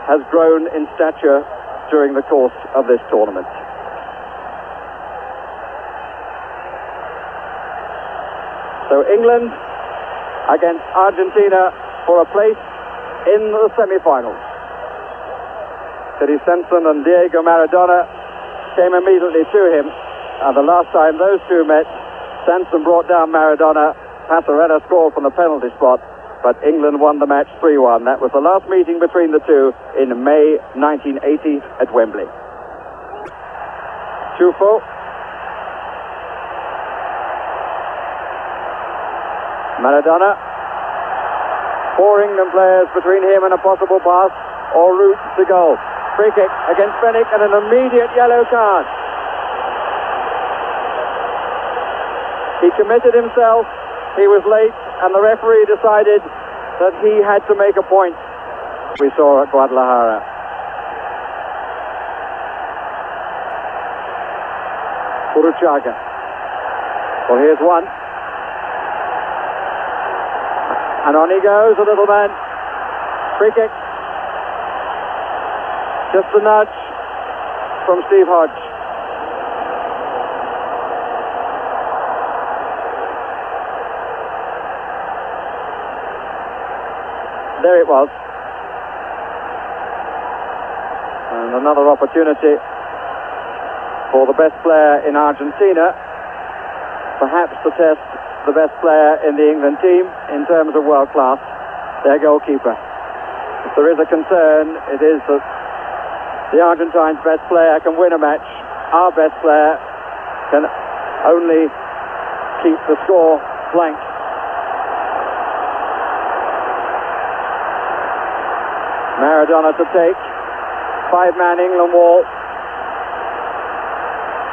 has grown in stature during the course of this tournament. So England against Argentina for a place in the semi-finals. Teddy Simpson and Diego Maradona came immediately to him, and the last time those two met, Simpson brought down Maradona. Passarella scored from the penalty spot, but England won the match 3-1. That was the last meeting between the two in May 1980 at Wembley. Chufo. Maradona. 4 England players between him and a possible pass or route to goal. Free kick against Fenwick and an immediate yellow card. He committed himself, he was late, and the referee decided that he had to make a point. We saw at Guadalajara. Uruchaga. Well, here's one. And on he goes, the little man. Free kick. Just a nudge from Steve Hodge. There it was. And another opportunity for the best player in Argentina, perhaps to test the best player in the England team in terms of world class, their goalkeeper. If there is a concern, it is that the Argentines' best player can win a match. Our best player can only keep the score blank. Maradona to take. 5-man England wall.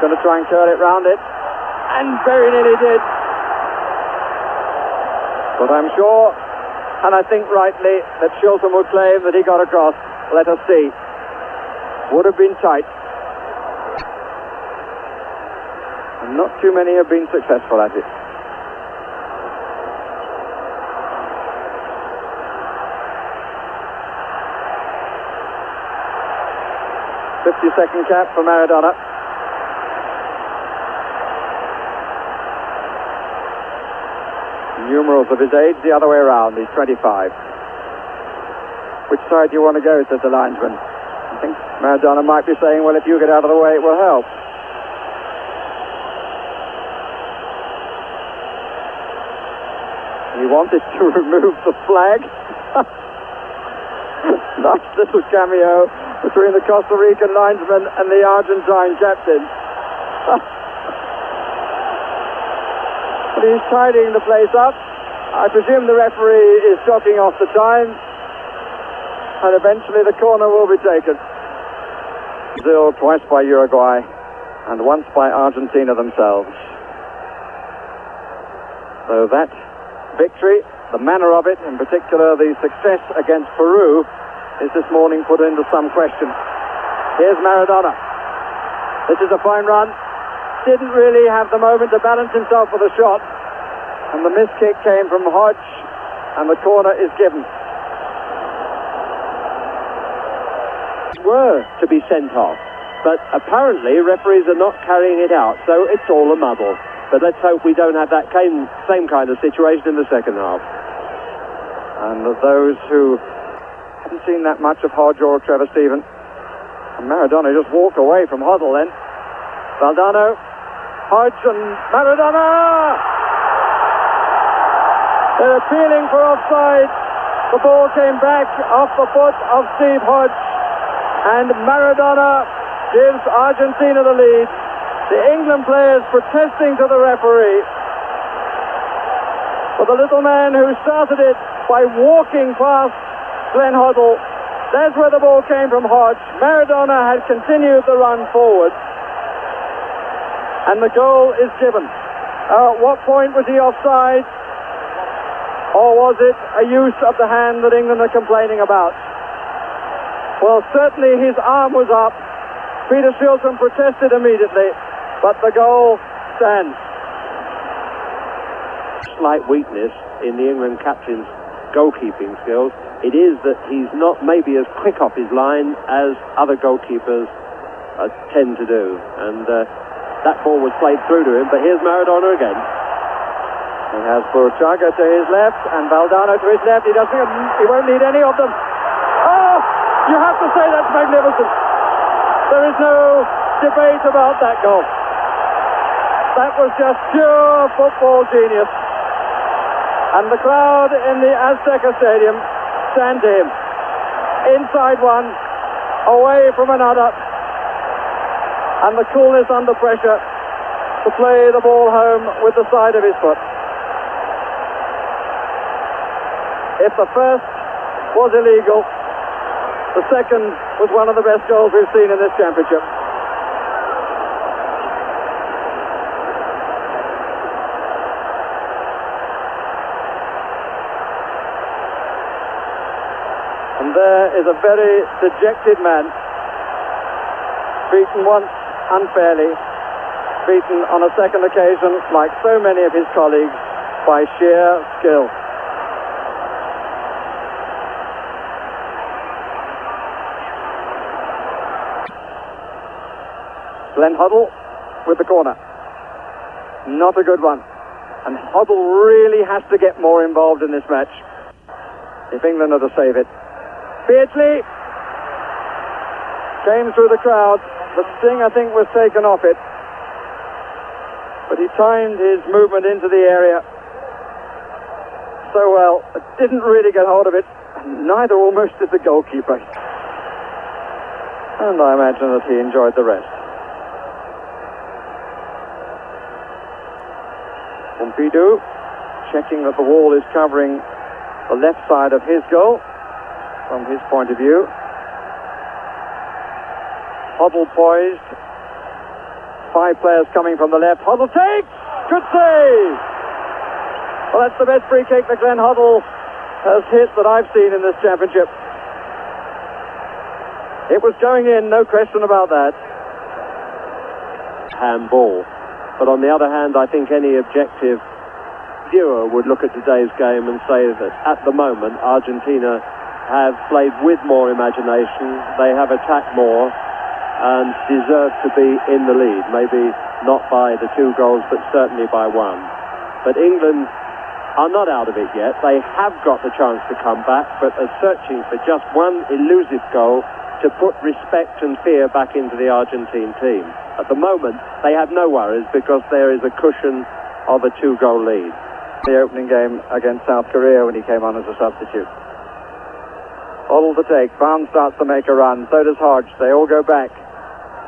Going to try and curl it round it. And very nearly did. But I'm sure, and I think rightly, that Shilton would claim that he got across. Let us see. Would have been tight. And not too many have been successful at it. .50-second cap for Maradona. Numerals of his age the other way around. He's 25. Which side do you want to go, says the linesman. I think Maradona might be saying, well, if you get out of the way, it will help. He wanted to remove the flag. Nice little cameo between the Costa Rican linesman and the Argentine captain. But he's tidying the place up. I presume the referee is chalking off the time, and eventually the corner will be taken. Brazil twice by Uruguay, and once by Argentina themselves. So that victory, the manner of it, in particular the success against Peru, is this morning put into some question. Here's Maradona. This is a fine run. Didn't really have the moment to balance himself for the shot, and the missed kick came from Hodge, and the corner is given. Were to be sent off, but apparently referees are not carrying it out, so it's all a muddle. But let's hope we don't have that same kind of situation in the second half. And those who haven't seen that much of Hodge or Trevor Stephen, and Maradona just walked away from Hoddle then. Valdano, Hodge and Maradona! They're appealing for offside. The ball came back off the foot of Steve Hodge, and Maradona gives Argentina the lead. The England players protesting to the referee. For the little man who started it by walking past Glenn Hoddle, there's where the ball came from Hodge. Maradona had continued the run forward, and the goal is given. At what point was he offside? Or was it a use of the hand that England are complaining about? Well, certainly his arm was up. Peter Shilton protested immediately, but the goal stands. Slight weakness in the England captain's goalkeeping skills. It is that he's not maybe as quick off his line as other goalkeepers tend to do. And that ball was played through to him, but here's Maradona again. He has Burchaga to his left and Valdano to his left. He won't need any of them. Oh, you have to say that's magnificent. There is no debate about that goal. That was just pure football genius. And the crowd in the Azteca Stadium stand to him. Inside one, away from another. And the coolness under pressure to play the ball home with the side of his foot. If the first was illegal, the second was one of the best goals we've seen in this championship. And there is a very dejected man, beaten once unfairly, beaten on a second occasion, like so many of his colleagues, by sheer skill. Glenn Hoddle with the corner. Not a good one. And Hoddle really has to get more involved in this match if England are to save it. Beardsley came through the crowd. The sting, I think, was taken off it. But he timed his movement into the area so well, it didn't really get hold of it. And neither almost did the goalkeeper. And I imagine that he enjoyed the rest. Pompidou checking that the wall is covering the left side of his goal from his point of view. Hoddle poised. 5 players coming from the left. Hoddle takes! Good save! Well, that's the best free kick that Glenn Hoddle has hit that I've seen in this championship. It was going in, no question about that. Handball. But on the other hand, I think any objective viewer would look at today's game and say that at the moment Argentina have played with more imagination, they have attacked more and deserve to be in the lead. Maybe not by the 2 goals, but certainly by 1. But England are not out of it yet. They have got the chance to come back, but are searching for just one elusive goal to put respect and fear back into the Argentine team. At the moment, they have no worries because there is a cushion of a 2-goal lead. The opening game against South Korea when he came on as a substitute. Hoddle to take. Barnes starts to make a run. So does Hodge. They all go back.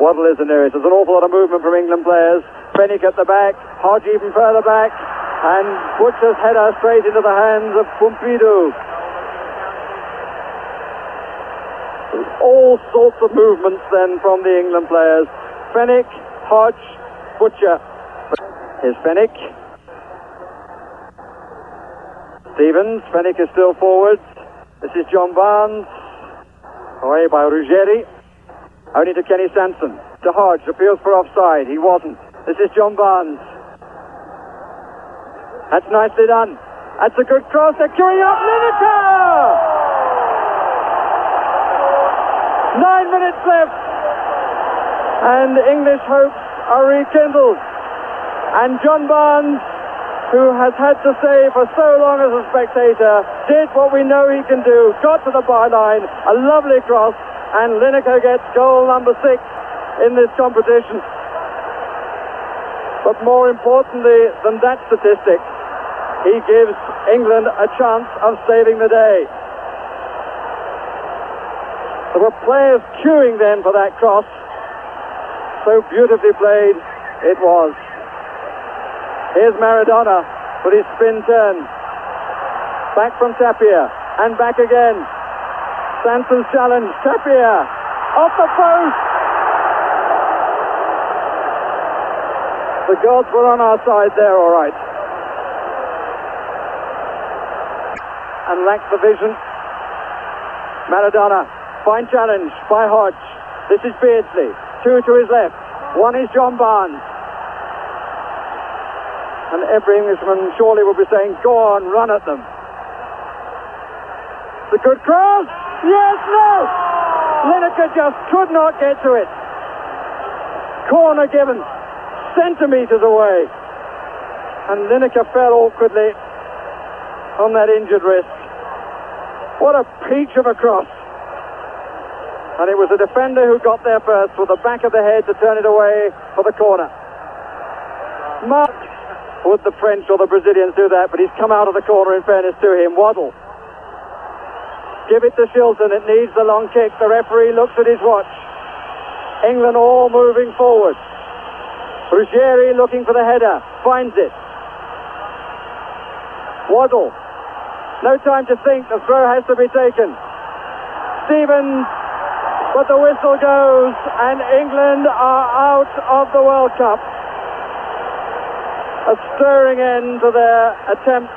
Waddle is the nearest. There's an awful lot of movement from England players. Fennick at the back. Hodge even further back. And Butcher's header straight into the hands of Pompidou. All sorts of movements then from the England players. Fennick, Hodge, Butcher. Here's Fennick. Stevens. Fennick is still forwards. This is John Barnes. Away by Ruggeri. Only to Kenny Sanson. To Hodge. Appeals for offside. He wasn't. This is John Barnes. That's nicely done. That's a good cross. They're queuing up. Lineker! 9 minutes left. And English hopes are rekindled. And John Barnes, who has had to say for so long as a spectator, did what we know he can do. Got to the byline. A lovely cross. And Lineker gets goal number 6 in this competition. But more importantly than that statistic, he gives England a chance of saving the day. There were players queuing then for that cross. So beautifully played it was. Here's Maradona with his spin turn. Back from Tapia and back again. Sanson's challenge. Tapia off the post. The gods were on our side there, all right. And lacked the vision. Maradona. Fine challenge by Hodge. This is Beardsley. 2 to his left. 1 is John Barnes. And every Englishman surely will be saying, go on, run at them. The good cross. Yes, no. Lineker just could not get to it. Corner given centimetres away. And Lineker fell awkwardly on that injured wrist. What a peach of a cross. And it was the defender who got there first with the back of the head to turn it away for the corner. Would the French or the Brazilians do that? But he's come out of the corner in fairness to him. Waddle. Give it to Shilton. It needs the long kick. The referee looks at his watch. England all moving forward. Ruggieri looking for the header. Finds it. Waddle. No time to think. The throw has to be taken. Stevens. But the whistle goes and England are out of the World Cup. A stirring end to their attempt,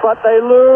but they lose.